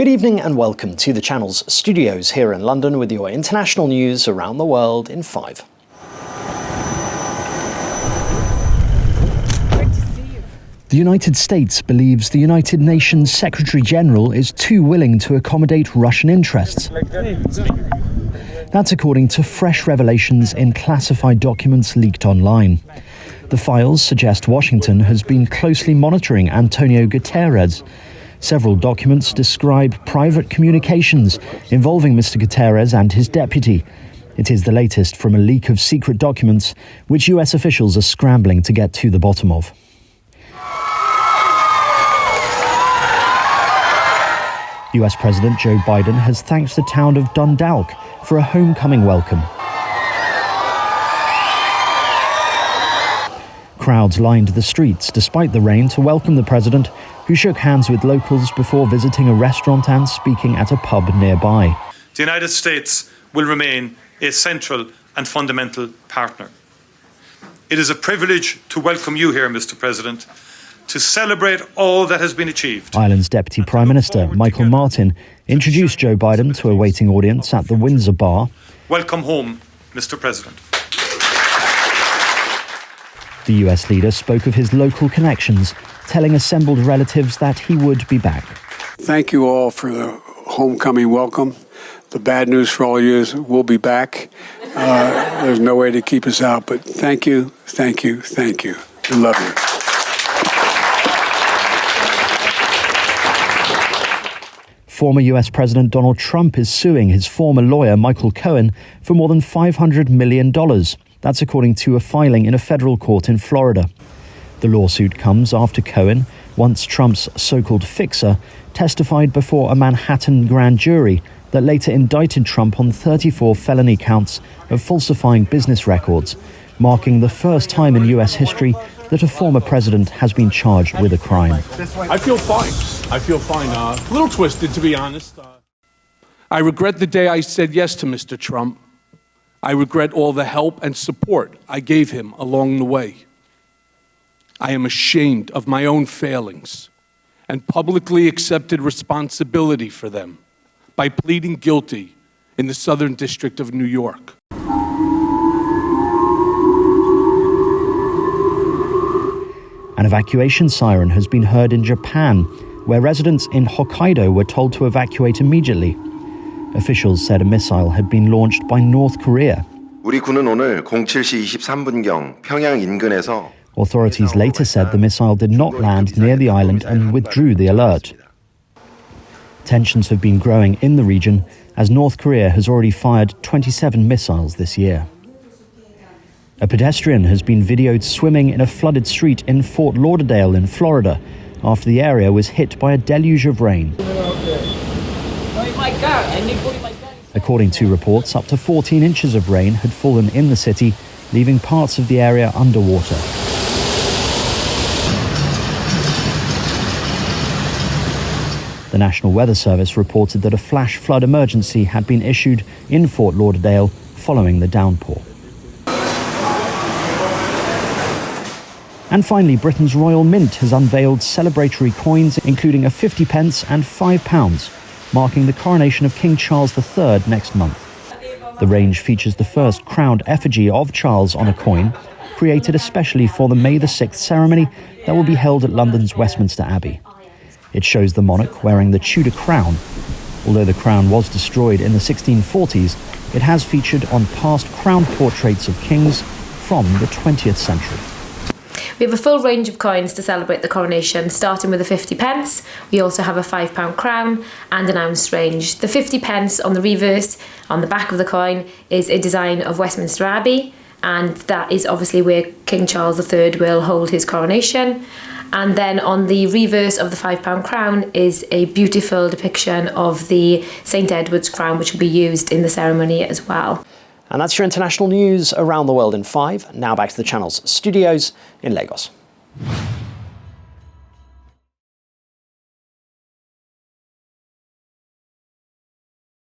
Good evening and welcome to the channel's studios here in London with your international news around the world in 5. The United States believes the United Nations Secretary General is too willing to accommodate Russian interests. That's according to fresh revelations in classified documents leaked online. The files suggest Washington has been closely monitoring Antonio Guterres. Several documents describe private communications involving Mr. Guterres and his deputy. It is the latest from a leak of secret documents, which US officials are scrambling to get to the bottom of. US President Joe Biden has thanked the town of Dundalk for a homecoming welcome. Crowds lined the streets despite the rain to welcome the president, who shook hands with locals before visiting a restaurant and speaking at a pub nearby. The United States will remain a central and fundamental partner. It is a privilege to welcome you here, Mr. President, to celebrate all that has been achieved. Ireland's Deputy Prime Minister, Michael Martin, introduced Joe Biden to a waiting audience at the Windsor Bar. Welcome home, Mr. President. The US leader spoke of his local connections, telling assembled relatives that he would be back. Thank you all for the homecoming welcome. The bad news for all of you is we'll be back. There's no way to keep us out, but thank you, thank you, thank you. We love you. Former US President Donald Trump is suing his former lawyer Michael Cohen for more than $500 million. That's according to a filing in a federal court in Florida. The lawsuit comes after Cohen, once Trump's so-called fixer, testified before a Manhattan grand jury that later indicted Trump on 34 felony counts of falsifying business records, marking the first time in US history that a former president has been charged with a crime. I feel fine. A little twisted, to be honest. I regret the day I said yes to Mr. Trump. I regret all the help and support I gave him along the way. I am ashamed of my own failings and publicly accepted responsibility for them by pleading guilty in the Southern District of New York. An evacuation siren has been heard in Japan, where residents in Hokkaido were told to evacuate immediately. Officials said a missile had been launched by North Korea. 우리 군은 오늘 07시 23분경 평양 인근에서 Authorities later said the missile did not land near the island and withdrew the alert. Tensions have been growing in the region as North Korea has already fired 27 missiles this year. A pedestrian has been videoed swimming in a flooded street in Fort Lauderdale in Florida after the area was hit by a deluge of rain. According to reports, up to 14 inches of rain had fallen in the city, leaving parts of the area underwater. The National Weather Service reported that a flash flood emergency had been issued in Fort Lauderdale following the downpour. And finally, Britain's Royal Mint has unveiled celebratory coins, including a 50 pence and £5, marking the coronation of King Charles III next month. The range features the first crowned effigy of Charles on a coin, created especially for the May the 6th ceremony that will be held at London's Westminster Abbey. It shows the monarch wearing the Tudor crown. Although the crown was destroyed in the 1640s, it has featured on past crown portraits of kings from the 20th century. We have a full range of coins to celebrate the coronation, starting with a 50 pence. We also have a £5 crown and an ounce range. The 50 pence on the reverse, on the back of the coin, is a design of Westminster Abbey, and that is obviously where King Charles III will hold his coronation. And then on the reverse of the £5 crown is a beautiful depiction of the St. Edward's crown, which will be used in the ceremony as well. And that's your international news around the world in 5. Now back to the channel's studios in Lagos.